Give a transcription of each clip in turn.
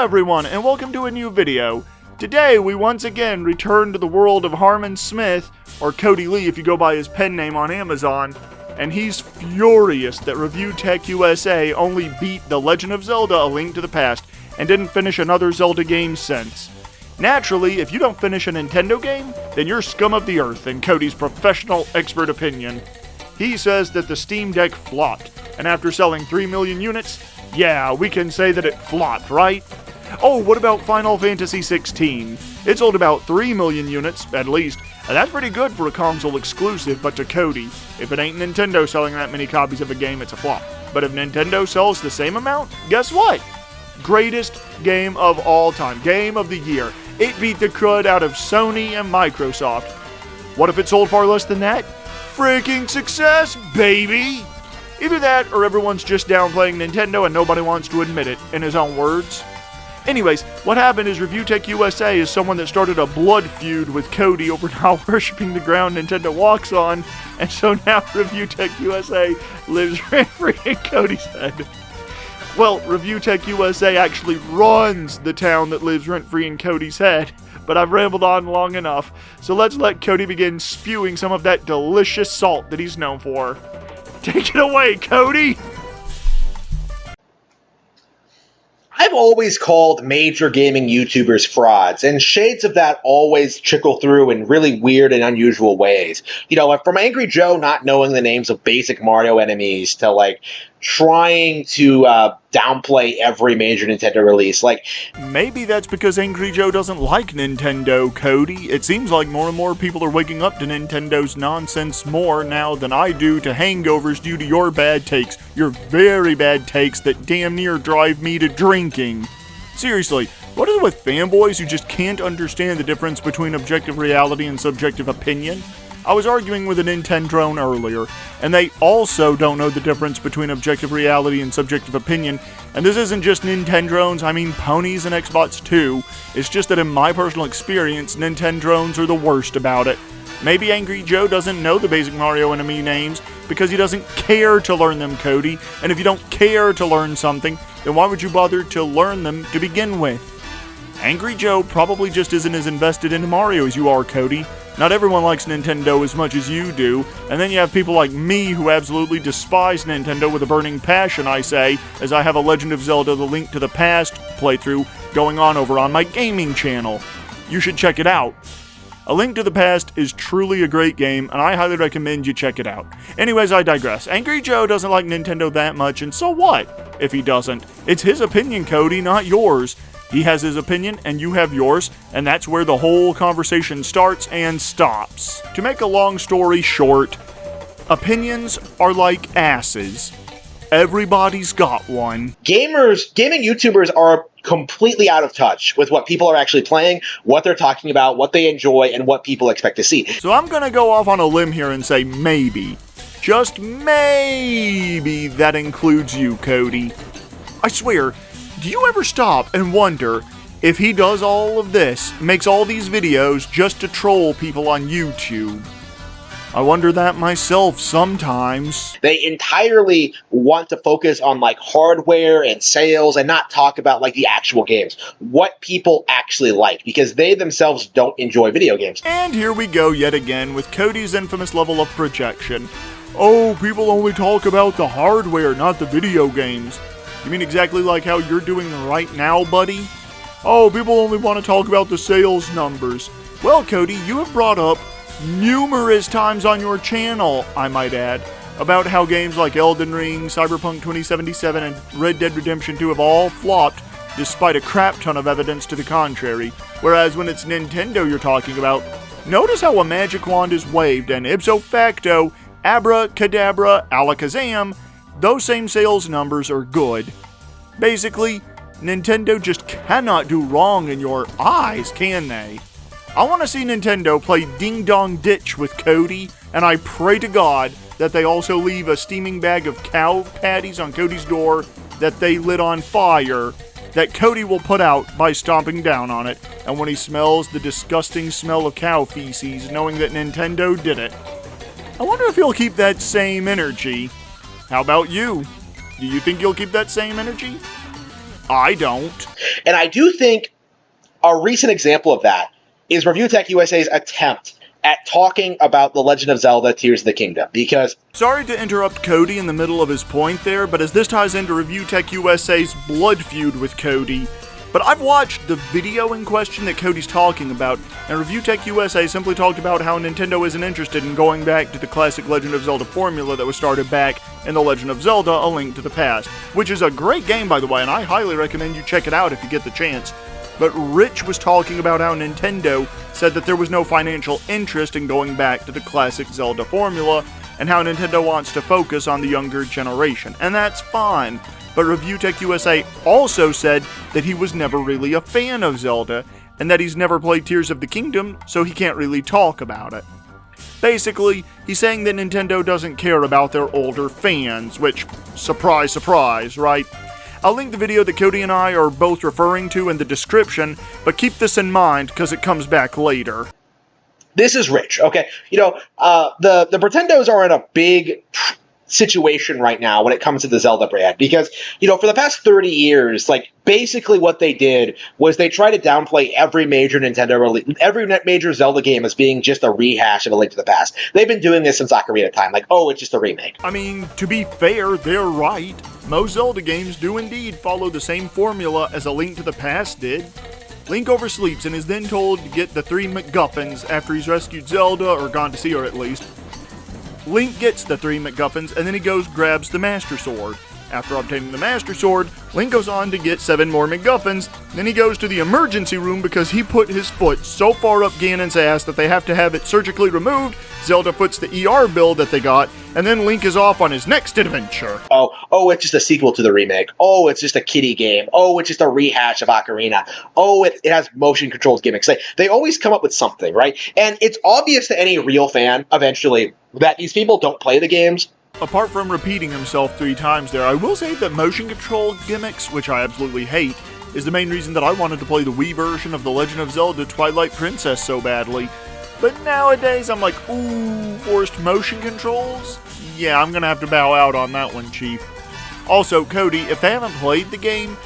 everyone, and welcome to a new video. Today, we once again return to the world of Harmon Smith, or Cody Lee if you go by his pen name on Amazon, and he's furious that ReviewTechUSA only beat The Legend of Zelda: A Link to the Past, and didn't finish another Zelda game since. Naturally, if you don't finish a Nintendo game, then you're scum of the earth, in Cody's professional expert opinion. He says that the Steam Deck flopped, and after selling 3 million units, yeah, we can say that it flopped, right? Oh, what about Final Fantasy 16? It sold about 3 million units, at least, and that's pretty good for a console exclusive, but to Cody, if it ain't Nintendo selling that many copies of a game, it's a flop. But if Nintendo sells the same amount, guess what? Greatest game of all time, game of the year. It beat the crud out of Sony and Microsoft. What if it sold far less than that? Freaking success, baby! Either that, or everyone's just downplaying Nintendo and nobody wants to admit it, in his own words. Anyways, what happened is ReviewTechUSA is someone that started a blood feud with Cody over not worshipping the ground Nintendo walks on, and so now ReviewTechUSA lives rent-free in Cody's head. Well, ReviewTechUSA actually runs the town that lives rent-free in Cody's head, but I've rambled on long enough, so let's let Cody begin spewing some of that delicious salt that he's known for. Take it away, Cody! I've always called major gaming YouTubers frauds, and shades of that always trickle through in really weird and unusual ways. You know, from Angry Joe not knowing the names of basic Mario enemies to, like, trying to downplay every major Nintendo release. Like, maybe that's because Angry Joe doesn't like Nintendo, Cody. It seems like more and more people are waking up to Nintendo's nonsense more now than I do to hangovers due to your bad takes. Your very bad takes that damn near drive me to drinking. Seriously, what is it with fanboys who just can't understand the difference between objective reality and subjective opinion? I was arguing with a Nintendrone earlier, and they also don't know the difference between objective reality and subjective opinion, and this isn't just Nintendrones, I mean ponies and Xbots too. It's just that in my personal experience, Nintendrones are the worst about it. Maybe Angry Joe doesn't know the basic Mario enemy names because he doesn't care to learn them, Cody, and if you don't care to learn something, then why would you bother to learn them to begin with? Angry Joe probably just isn't as invested into Mario as you are, Cody. Not everyone likes Nintendo as much as you do, and then you have people like me who absolutely despise Nintendo with a burning passion, I say, as I have a Legend of Zelda: The Link to the Past playthrough going on over on my gaming channel. You should check it out. A Link to the Past is truly a great game, and I highly recommend you check it out. Anyways, I digress. Angry Joe doesn't like Nintendo that much, and so what if he doesn't? It's his opinion, Cody, not yours. He has his opinion, and you have yours, and that's where the whole conversation starts and stops. To make a long story short, opinions are like asses. Everybody's got one. gaming YouTubers are completely out of touch with what people are actually playing, what they're talking about, what they enjoy, and what people expect to see. So I'm gonna go off on a limb here and say maybe, just maybe, that includes you, Cody. I swear, do you ever stop and wonder if he does all of this, makes all these videos just to troll people on YouTube? I wonder that myself sometimes. They entirely want to focus on, like, hardware and sales and not talk about, like, the actual games. What people actually like, because they themselves don't enjoy video games. And here we go yet again with Cody's infamous level of projection. Oh, people only talk about the hardware, not the video games. You mean exactly like how you're doing right now, buddy? Oh, people only want to talk about the sales numbers. Well, Cody, you have brought up numerous times on your channel, I might add, about how games like Elden Ring, Cyberpunk 2077, and Red Dead Redemption 2 have all flopped despite a crap ton of evidence to the contrary. Whereas when it's Nintendo you're talking about, notice how a magic wand is waved and ipso facto, abracadabra, alakazam, those same sales numbers are good. Basically, Nintendo just cannot do wrong in your eyes, can they? I want to see Nintendo play Ding Dong Ditch with Cody, and I pray to God that they also leave a steaming bag of cow patties on Cody's door that they lit on fire, that Cody will put out by stomping down on it, and when he smells the disgusting smell of cow feces, knowing that Nintendo did it. I wonder if he'll keep that same energy. How about you? Do you think you'll keep that same energy? I don't. And I do think a recent example of that is ReviewTechUSA's attempt at talking about The Legend of Zelda Tears of the Kingdom, because... Sorry to interrupt Cody in the middle of his point there, but as this ties into ReviewTechUSA's Blood Feud with Cody, but I've watched the video in question that Cody's talking about, and ReviewTechUSA simply talked about how Nintendo isn't interested in going back to the classic Legend of Zelda formula that was started back in The Legend of Zelda: A Link to the Past, which is a great game, by the way, and I highly recommend you check it out if you get the chance. But Rich was talking about how Nintendo said that there was no financial interest in going back to the classic Zelda formula, and how Nintendo wants to focus on the younger generation, and that's fine. But ReviewTechUSA also said that he was never really a fan of Zelda, and that he's never played Tears of the Kingdom, so he can't really talk about it. Basically, he's saying that Nintendo doesn't care about their older fans, which, surprise, surprise, right? I'll link the video that Cody and I are both referring to in the description, but keep this in mind because it comes back later. This is Rich, okay? You know, the Pretendos are in a big situation right now when it comes to the Zelda brand, because, you know, for the past 30 years, like, basically what they did was they tried to downplay every major every major Zelda game as being just a rehash of A Link to the Past. They've been doing this since Ocarina of Time, like, oh, it's just a remake. I mean, to be fair, they're right. Most Zelda games do indeed follow the same formula as A Link to the Past did. Link oversleeps and is then told to get the 3 MacGuffins after he's rescued Zelda, or gone to see her at least. Link gets the 3 MacGuffins, and then he grabs the Master Sword. After obtaining the Master Sword, Link goes on to get 7 more MacGuffins, then he goes to the emergency room because he put his foot so far up Ganon's ass that they have to have it surgically removed. Zelda puts the ER bill that they got, and then Link is off on his next adventure. Oh, it's just a sequel to the remake. Oh, it's just a kiddie game. Oh, it's just a rehash of Ocarina. Oh, it has motion controls gimmicks. They always come up with something, right? And it's obvious to any real fan, eventually, that these people don't play the games. Apart from repeating himself 3 times there, I will say that motion control gimmicks, which I absolutely hate, is the main reason that I wanted to play the Wii version of The Legend of Zelda Twilight Princess so badly. But nowadays, I'm like, ooh, forced motion controls? Yeah, I'm gonna have to bow out on that one, Chief. Also, Cody, if they haven't played the game,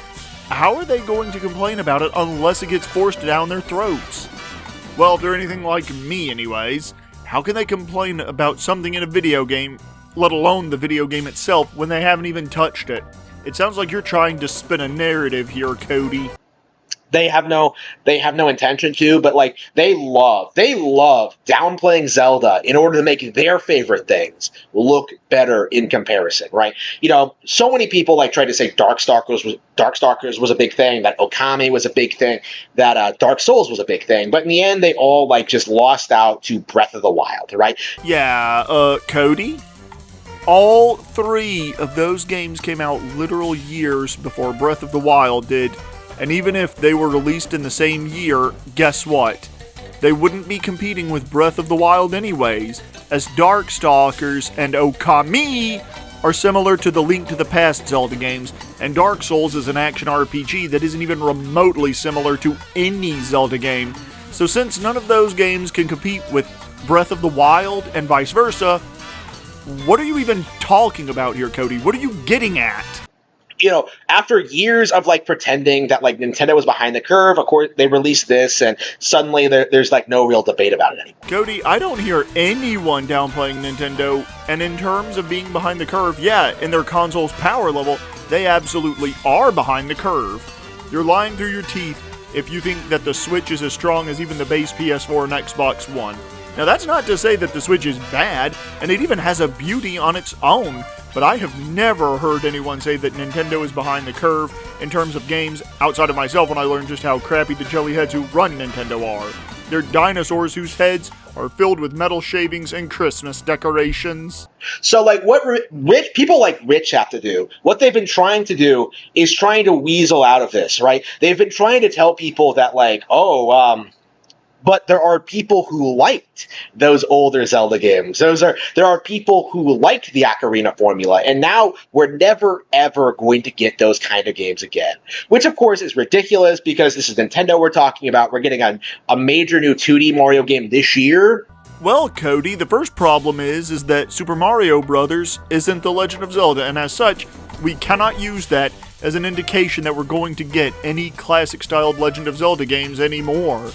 how are they going to complain about it unless it gets forced down their throats? Well, if they're anything like me anyways, how can they complain about something in a video game, let alone the video game itself, when they haven't even touched it? It sounds like you're trying to spin a narrative here, Cody. They have no intention to, but like they love downplaying Zelda in order to make their favorite things look better in comparison, right? You know, so many people like tried to say Darkstalkers was a big thing, that Okami was a big thing, that Dark Souls was a big thing, but in the end they all like just lost out to Breath of the Wild, right? Yeah, Cody? All 3 of those games came out literal years before Breath of the Wild did. And even if they were released in the same year, guess what? They wouldn't be competing with Breath of the Wild anyways, as Darkstalkers and Okami are similar to the Link to the Past Zelda games, and Dark Souls is an action RPG that isn't even remotely similar to any Zelda game. So since none of those games can compete with Breath of the Wild and vice versa, what are you even talking about here, Cody? What are you getting at? You know, after years of like pretending that like Nintendo was behind the curve, of course they released this, and suddenly there's like no real debate about it anymore. Cody, I don't hear anyone downplaying Nintendo, and in terms of being behind the curve, yeah, in their console's power level, they absolutely are behind the curve. You're lying through your teeth if you think that the Switch is as strong as even the base PS4 and Xbox One. Now that's not to say that the Switch is bad, and it even has a beauty on its own, but I have never heard anyone say that Nintendo is behind the curve in terms of games outside of myself when I learned just how crappy the jellyheads who run Nintendo are. They're dinosaurs whose heads are filled with metal shavings and Christmas decorations. So like what people like Rich have to do, what they've been trying to do is trying to weasel out of this, right? They've been trying to tell people that like, but there are people who liked those older Zelda games. There are people who liked the Ocarina formula, and now we're never, ever going to get those kind of games again. Which, of course, is ridiculous because this is Nintendo we're talking about. We're getting a major new 2D Mario game this year. Well, Cody, the first problem is that Super Mario Bros. Isn't The Legend of Zelda, and as such, we cannot use that as an indication that we're going to get any classic-styled Legend of Zelda games anymore.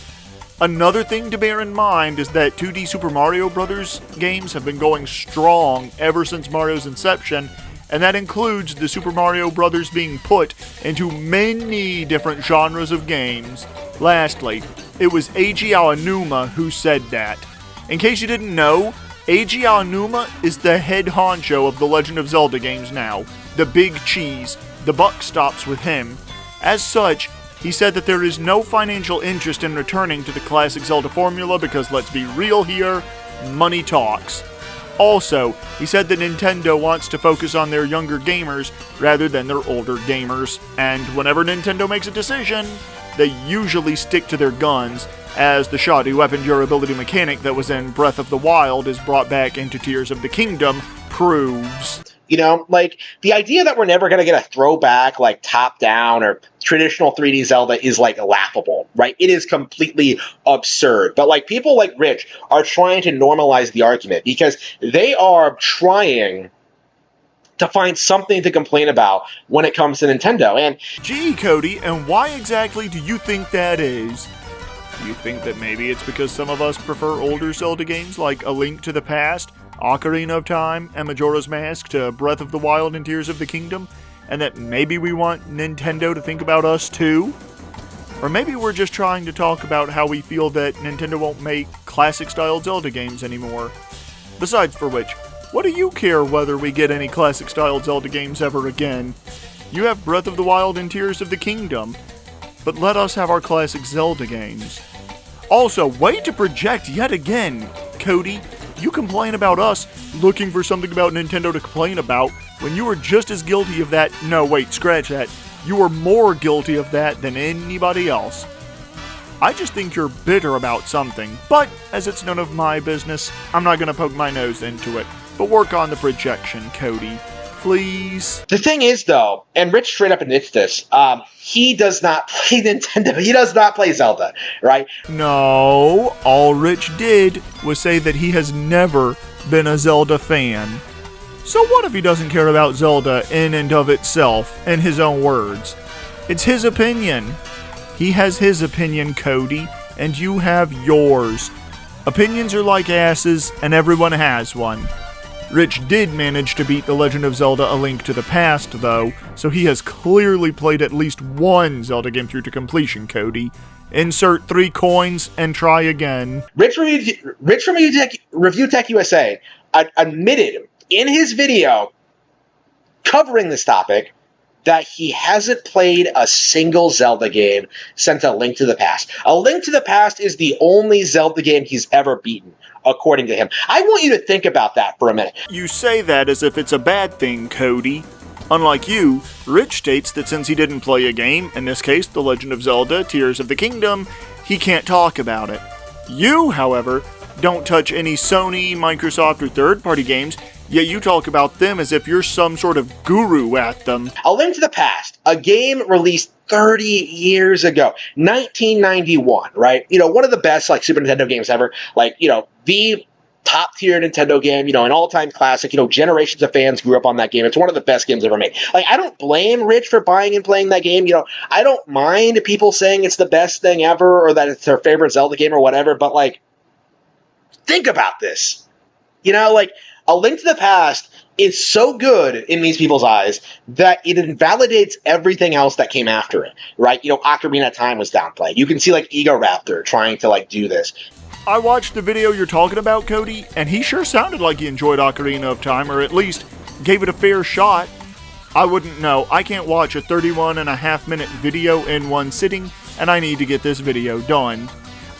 Another thing to bear in mind is that 2D Super Mario Bros. Games have been going strong ever since Mario's inception, and that includes the Super Mario Bros. Being put into many different genres of games. Lastly, it was Eiji Aonuma who said that. In case you didn't know, Eiji Aonuma is the head honcho of the Legend of Zelda games now, the big cheese. The buck stops with him. As such, he said that there is no financial interest in returning to the classic Zelda formula because, let's be real here, money talks. Also, he said that Nintendo wants to focus on their younger gamers rather than their older gamers, and whenever Nintendo makes a decision, they usually stick to their guns, as the shoddy weapon durability mechanic that was in Breath of the Wild is brought back into Tears of the Kingdom proves. You know, like, the idea that we're never going to get a throwback, like, top-down or traditional 3D Zelda is, like, laughable, right? It is completely absurd. But, like, people like Rich are trying to normalize the argument because they are trying to find something to complain about when it comes to Nintendo. And, gee, Cody, and why exactly do you think that is? Do you think that maybe it's because some of us prefer older Zelda games like A Link to the Past, Ocarina of Time, and Majora's Mask to Breath of the Wild and Tears of the Kingdom, and that maybe we want Nintendo to think about us too? Or maybe we're just trying to talk about how we feel that Nintendo won't make classic-style Zelda games anymore. Besides for which, what do you care whether we get any classic-style Zelda games ever again? You have Breath of the Wild and Tears of the Kingdom, but let us have our classic Zelda games. Also, way to project yet again, Cody. You complain about us looking for something about Nintendo to complain about when you were just as guilty of that. No, wait, scratch that. You were more guilty of that than anybody else. I just think you're bitter about something, but as it's none of my business, I'm not going to poke my nose into it. But work on the projection, Cody. Please. The thing is, though, and Rich straight up admits this, he does not play Nintendo. He does not play Zelda, right? No, all Rich did was say that he has never been a Zelda fan. So what if he doesn't care about Zelda in and of itself, in his own words? It's his opinion. He has his opinion, Cody, and you have yours. Opinions are like asses, and everyone has one. Rich did manage to beat The Legend of Zelda A Link to the Past, though, so he has clearly played at least one Zelda game through to completion, Cody. Insert 3 coins and try again. Rich from ReviewTechUSA admitted in his video covering this topic that he hasn't played a single Zelda game since A Link to the Past. A Link to the Past is the only Zelda game he's ever beaten, according to him. I want you to think about that for a minute. You say that as if it's a bad thing, Cody. Unlike you, Rich states that since he didn't play a game, in this case The Legend of Zelda, Tears of the Kingdom, he can't talk about it. You, however, don't touch any Sony, Microsoft, or third-party games, yet you talk about them as if you're some sort of guru at them. A Link to the Past, a game released 30 years ago, 1991, right? You know, one of the best, like, Super Nintendo games ever. Like, you know, the top-tier Nintendo game, you know, an all-time classic. You know, generations of fans grew up on that game. It's one of the best games ever made. Like, I don't blame Rich for buying and playing that game. You know, I don't mind people saying it's the best thing ever or that it's their favorite Zelda game or whatever, but, like, think about this. You know, like, A Link to the Past is so good in these people's eyes that it invalidates everything else that came after it, right? You know, Ocarina of Time was downplayed. You can see, like, Ego Raptor trying to, like, do this. I watched the video you're talking about, Cody, and he sure sounded like he enjoyed Ocarina of Time, or at least gave it a fair shot. I wouldn't know. I can't watch a 31.5-minute video in one sitting, and I need to get this video done.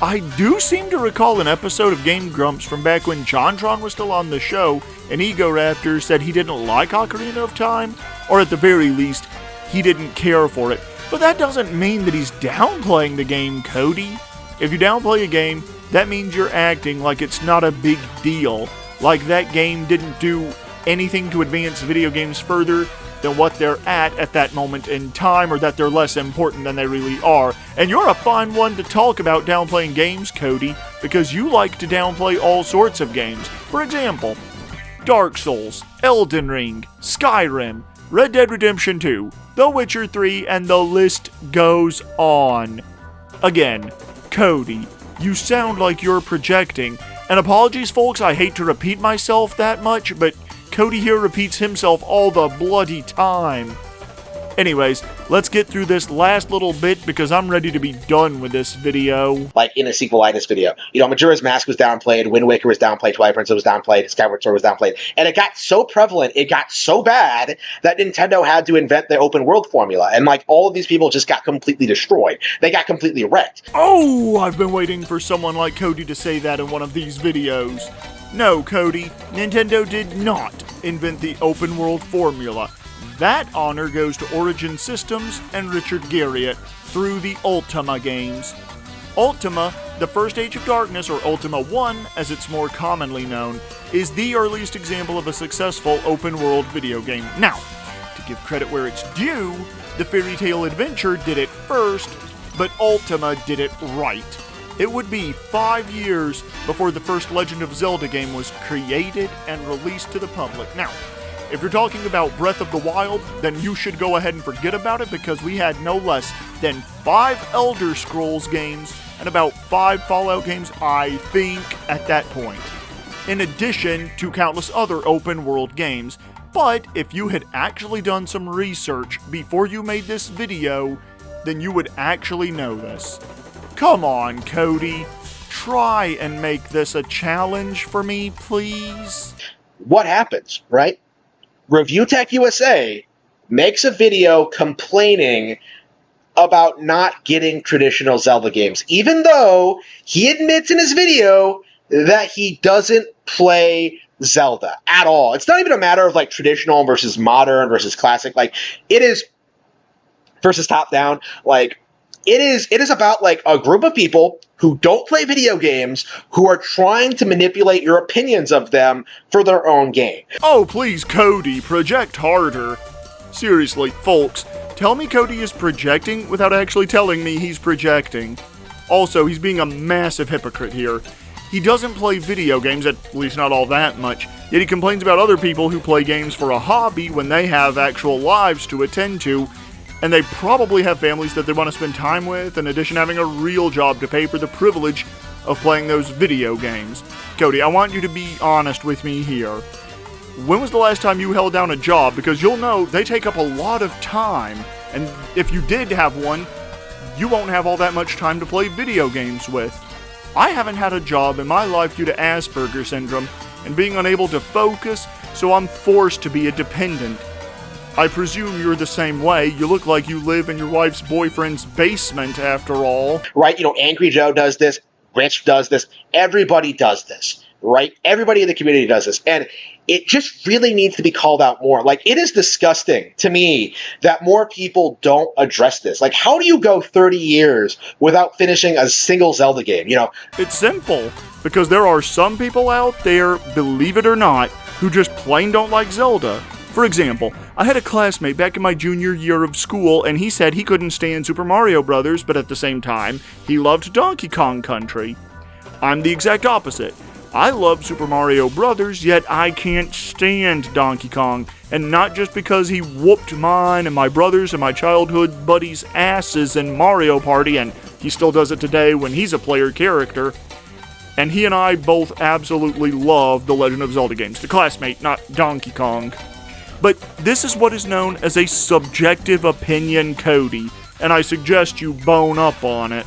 I do seem to recall an episode of Game Grumps from back when JonTron was still on the show, and Ego Raptor said he didn't like Ocarina of Time, or at the very least, he didn't care for it. But that doesn't mean that he's downplaying the game, Cody. If you downplay a game, that means you're acting like it's not a big deal, like that game didn't do anything to advance video games further than what they're at that moment in time, or that they're less important than they really are. And you're a fine one to talk about downplaying games, Cody, because you like to downplay all sorts of games. For example, Dark Souls, Elden Ring, Skyrim, Red Dead Redemption 2, The Witcher 3, and the list goes on. Again, Cody, you sound like you're projecting. And apologies, folks, I hate to repeat myself that much, but Cody here repeats himself all the bloody time. Anyways, let's get through this last little bit because I'm ready to be done with this video. Like in a sequelitis video. You know, Majora's Mask was downplayed, Wind Waker was downplayed, Twilight Princess was downplayed, Skyward Sword was downplayed. And it got so prevalent, it got so bad that Nintendo had to invent the open world formula. And like all of these people just got completely destroyed. They got completely wrecked. Oh, I've been waiting for someone like Cody to say that in one of these videos. No, Cody, Nintendo did not invent the open world formula. That honor goes to Origin Systems and Richard Garriott through the Ultima games. Ultima, the First Age of Darkness, or Ultima 1 as it's more commonly known, is the earliest example of a successful open-world video game. Now, to give credit where it's due, the Fairy Tale Adventure did it first, but Ultima did it right. It would be 5 years before the first Legend of Zelda game was created and released to the public. Now, if you're talking about Breath of the Wild, then you should go ahead and forget about it because we had no less than 5 Elder Scrolls games and about 5 Fallout games, I think, at that point. In addition to countless other open world games. But if you had actually done some research before you made this video, then you would actually know this. Come on, Cody. Try and make this a challenge for me, please. What happens, right? ReviewTechUSA makes a video complaining about not getting traditional Zelda games, even though he admits in his video that he doesn't play Zelda at all. It's not even a matter of like traditional versus modern versus classic. Like it is versus top down. Like it is about like a group of people who don't play video games, who are trying to manipulate your opinions of them for their own gain. Oh, please, Cody, project harder. Seriously, folks, tell me Cody is projecting without actually telling me he's projecting. Also, he's being a massive hypocrite here. He doesn't play video games, at least not all that much, yet he complains about other people who play games for a hobby when they have actual lives to attend to, and they probably have families that they want to spend time with, in addition to having a real job to pay for the privilege of playing those video games. Cody, I want you to be honest with me here. When was the last time you held down a job? Because you'll know they take up a lot of time, and if you did have one, you won't have all that much time to play video games with. I haven't had a job in my life due to Asperger's syndrome and being unable to focus, so I'm forced to be a dependent. I presume you're the same way. You look like you live in your wife's boyfriend's basement, after all. Right, you know, Angry Joe does this, Rich does this, everybody does this, right? Everybody in the community does this, and it just really needs to be called out more. Like, it is disgusting to me that more people don't address this. Like, how do you go 30 years without finishing a single Zelda game, you know? It's simple, because there are some people out there, believe it or not, who just plain don't like Zelda. For example, I had a classmate back in my junior year of school, and he said he couldn't stand Super Mario Bros., but at the same time, he loved Donkey Kong Country. I'm the exact opposite. I love Super Mario Bros., yet I can't stand Donkey Kong, and not just because he whooped mine and my brothers and my childhood buddies' asses in Mario Party, and he still does it today when he's a player character. And he and I both absolutely love the Legend of Zelda games. The classmate, not Donkey Kong. But this is what is known as a subjective opinion, Cody, and I suggest you bone up on it.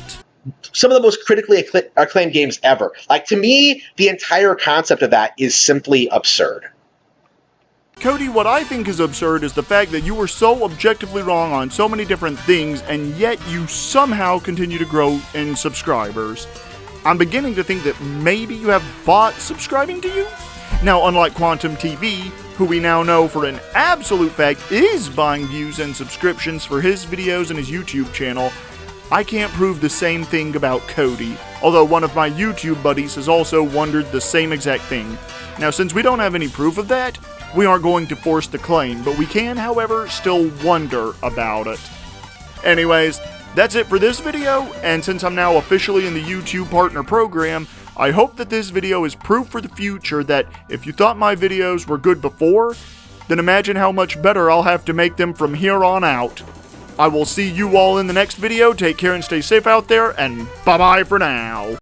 Some of the most critically acclaimed games ever. Like, to me, the entire concept of that is simply absurd. Cody, what I think is absurd is the fact that you were so objectively wrong on so many different things, and yet you somehow continue to grow in subscribers. I'm beginning to think that maybe you have bots subscribing to you? Now, unlike Quantum TV, who we now know for an absolute fact is buying views and subscriptions for his videos and his YouTube channel, I can't prove the same thing about Cody, although one of my YouTube buddies has also wondered the same exact thing. Now, since we don't have any proof of that, we aren't going to force the claim, but we can, however, still wonder about it. Anyways, that's it for this video, and since I'm now officially in the YouTube Partner Program, I hope that this video is proof for the future that if you thought my videos were good before, then imagine how much better I'll have to make them from here on out. I will see you all in the next video. Take care and stay safe out there, and bye-bye for now.